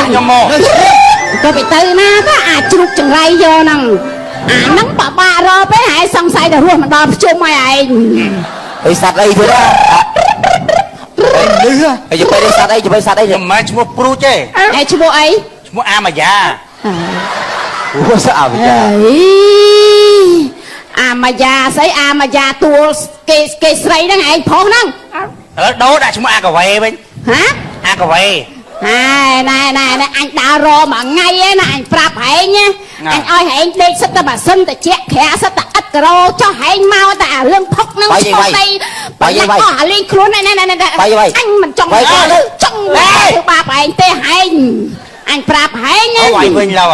ខ្ញុំមកទៅពីទៅណាទៅអាចជ្រុកចង្រៃយកហ្នឹងហ្នឹងបបាក់រពេលហើយសង្ស័យតែរស់មកដល់ភ្ជុំឲ្យឯងអីសัตว์អីទៀតហ៎អីទៅពេលសัตว์អីទៅពេលសัตว์អីមិនមែនឈ្មោះព្រូចទេឯឈ្មោះអីឈ្មោះអាម៉ាយ៉ាអូស្អាតចាអាម៉ាយ៉ាស្អីអាម៉ាយ៉ាទួលគេស្រីហ្នឹងឯងប្រុសហ្នឹងឥឡូវដូរដាក់ឈ្មោះអាកាវេវិញហ៎អាកាវេណែអញដើររមួយថ្ងៃឯណាអញប្រាប់ហែងណាអញឲ្យហែងដេកសិតតែម៉ាស៊ីនតិចក្រាសិតតែឥតក្រូចុះហែងមកតែអារឿងផុកហ្នឹងស្ពតដីបាយអស់អាលេងខ្លួនណែអញមិនចង់ចង់ធ្វើបាបហែងទេហែងអញប្រាប់ហែងណាវាយវិញឡូវ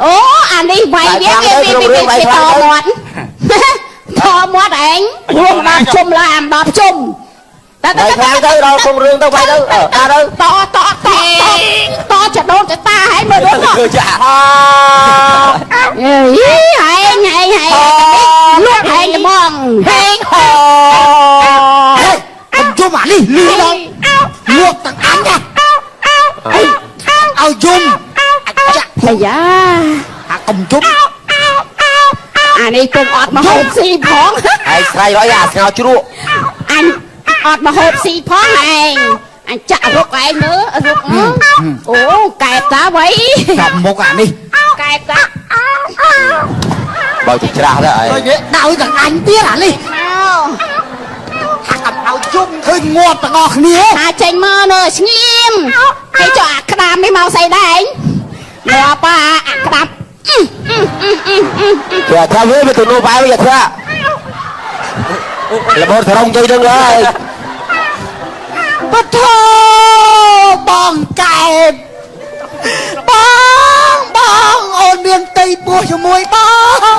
អូអានេះវាយវាគេតមាត់ហែងរួមមកជុំឡើយអាមដល់ជុំតែខ្លាំងទៅដល់គង់រឿងទៅបាយទៅទៅតចដូនចតាហែងមើលដូចគឺចាហែងលក់ហែងត្មងហែងហោខ្ញុំជុំអានេះលឺដល់លក់ទាំងអញណាឲ្យជុំចាក់ភយ៉ាអាកុំជុំអានេះគុំអត់មកហូបស៊ីផងហើយស្រ័យរយអាស្ងោជ្រក់អញអត់មកហូបស៊ីផងឯងអញចាក់រុកឯងមើលរុកអូកែបតាវៃចាប់មុខអានេះកែបតាបើទៅច្រាស់ទៅឯងដោយទាំងអញទៀតអានេះថាកំឲ្យជុំឃើញងាប់ទាំងអស់គ្នាថាចេញមើលនៅស្ងៀមគេចុះអាក្តាមនេះមកស្អីដែរឯងងាប់អាក្តាមគេថាវាទៅនោះបាយវាថាល្បងត្រង់ទៅនឹងហើយបថោបងកែបបងអូនមានទីពោះជាមួយបង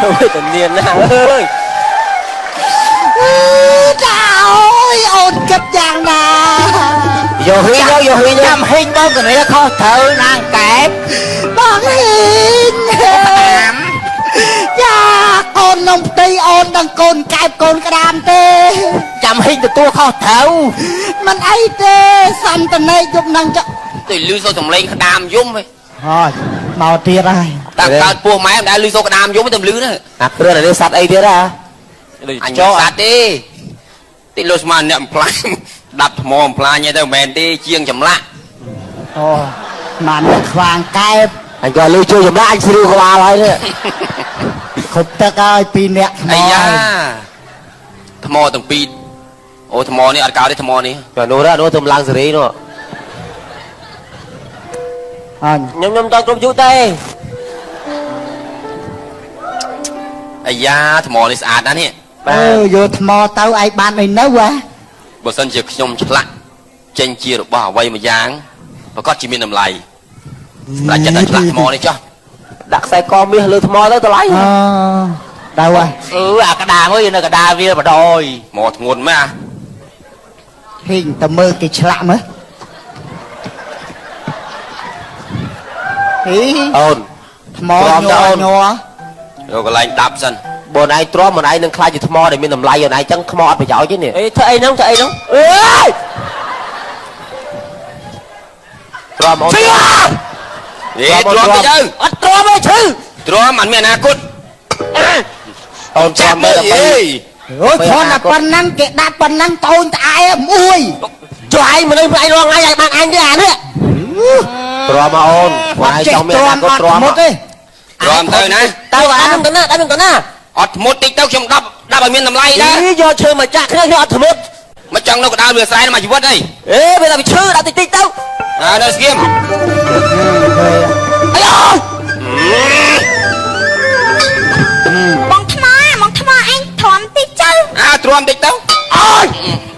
អូយតានៀនណាអើយចាអើយអូនគិតយ៉ាងណាយកហ៊ីងចាំហ៊ីងបងកនេះខុសត្រូវណាងកែបបងហ៊ីងយ៉ាកូននំផ្ទៃអូនដល់កូនកែបកូនក្តាមទេចាំហ៊ីងទទួលខុសត្រូវមិនអីទេសន្តានេយប់នឹងចុះទៅលឺសូរសំឡេងក្តាមយំហ៎ហើយមកទៀតហើយតាកើតពោះម៉ែមិនដែលលឺសូរក្តាមយំទៅលឺណាអាគ្រឿងនេះសัตว์អីទៀតហ៎អញចោសัตว์ទេទីលុស្មានអ្នកបំផ្លាញដាប់ថ្មបំផ្លាញទៅមិនមែនទេជាងចម្លាក់អូបានខ្វាងកែបអញក៏លឺជួយចម្លាក់អញស្រួលក្បាលហើយនេះគ្រប់ទឹកហើយ2នាក់អាយ៉ាថ្មទាំងពីរអូថ្មនេះអត់កោទេថ្មនេះនោះទៅឡើងសេរីនោះអញខ្ញុំតគ្រប់យុទេអាយ៉ាថ្មនេះស្អាតណាស់នេះយកថ្មទៅឯងបានអីនៅហ៎បើសិនជាខ្ញុំឆ្លាក់ចេញជារបស់អ្វីមួយយ៉ាងប្រកាសជាមានតម្លៃសម្រាប់ចិត្តតែឆ្លាក់ថ្មនេះចុះដាក់ខ្សែកមាសលើថ្មទៅតម្លៃដៅហ៎អាក្តារមើលនៅក្តារវាបដ យ មកធ្ងន់មែនហ៊ីងទៅមើលគេឆ្លាក់មើលអូនថ្មញ័រយកកន្លែងដាប់សិនបើណៃទ្រាំមិនឯងនឹងខ្លាចជាថ្មដែលមានតម្លៃអូនឯងចឹងថ្មអត់ប្រយោជន៍ទេនេះធ្វើអីហ្នឹងអើយទ្រាំអូនទ្រាំទៅអត់ទ្រាំទេឈឺទ្រាំមិនមានអនាគតអូនទ្រាំទៅអូយគ្រាន់តែប៉ុណ្ណឹងគេដាក់ប៉ុណ្ណឹងតូនត្អែមួយចុះឯងមនុស្សឯងរងថ្ងៃឯងបានអញទេអានេះទ្រាំមកអូនបងឯងចង់មានអនាគតទ្រាំទេទ្រាំទៅណាទៅអានឹងទៅណាអត់ធ្មត់តិចទៅខ្ញុំដាប់ឲ្យមានតម្លៃដែរយកឈើមកចាក់គ្នាខ្ញុំអត់ធ្មត់មកចង់នៅកណ្ដាលវាស្រែមកជីវិតអីពេលតែវាឈើដាក់តិចទៅនៅស្គៀមអាយបងថ្មអញទ្រាំតិចទៅទ្រាំតិចទៅ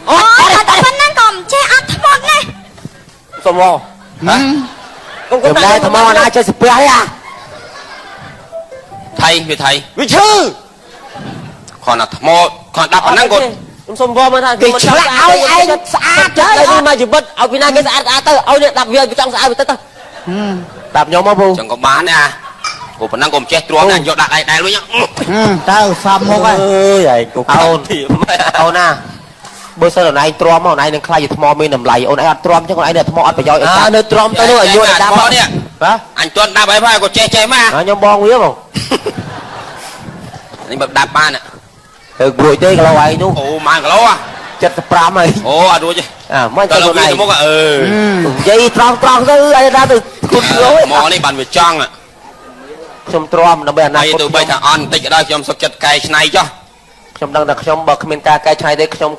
អូតែប៉ុណ្ណឹងក៏មិនចេះអត់ធ្មត់ណាសុំមកគុំដែរថ្មណាចេះស្ពះហ៎ថៃវាឈឺគ្រាន់តែថ្មគ្រាន់ដាប់ប៉ុណ្ណឹងគាត់ខ្ញុំសុំវល់មើលថាគេឆ្លាក់ឲ្យឯងស្អាតទៅឲ្យមកជីវិតឲ្យពីណាគេស្អាតទៅឲ្យនេះដាប់វាចង់ស្អាតទៅដាប់ខ្ញុំមកពូចឹងក៏បានដែរគូប៉ុណ្ណឹងក៏មិនចេះទ្រាំដែរយកដាក់ដៃវិញទៅសំមុខហើយអើយឯងគូអូនណា បើសិនអូនឯងទ្រាំមកអូនឯងនឹងខ្លាចជាថ្មមានតម្លៃអូនឯងអត់ទ្រាំចឹងអូនឯងនៅថ្មអត់ប្រយោជន៍អីតានៅទ្រាំទៅនោះឲ្យយល់ដាប់មកនេះបាទអញទាន់ដាប់ហើយផងក៏ចេះមកខ្ញុំបងវាបងនេះបើដាប់បានទៅព្រួយទេគីឡូឯងនោះអូម៉ានគីឡូ75ហើយអូអត់រួចទេមិនទៅខ្លួនឯងមកនិយាយត្រង់ទៅឲ្យដល់ទៅគុណគីឡូមកនេះបានវាចង់ខ្ញុំទ្រាំដើម្បីអនាគតទៅបីថាអន់បន្តិចក៏ដោយខ្ញុំសុខចិត្តកែច្នៃចុះខ្ញុំដឹងថាខ្ញុំបើគ្មានការកែច្នៃទេខ្ញុំ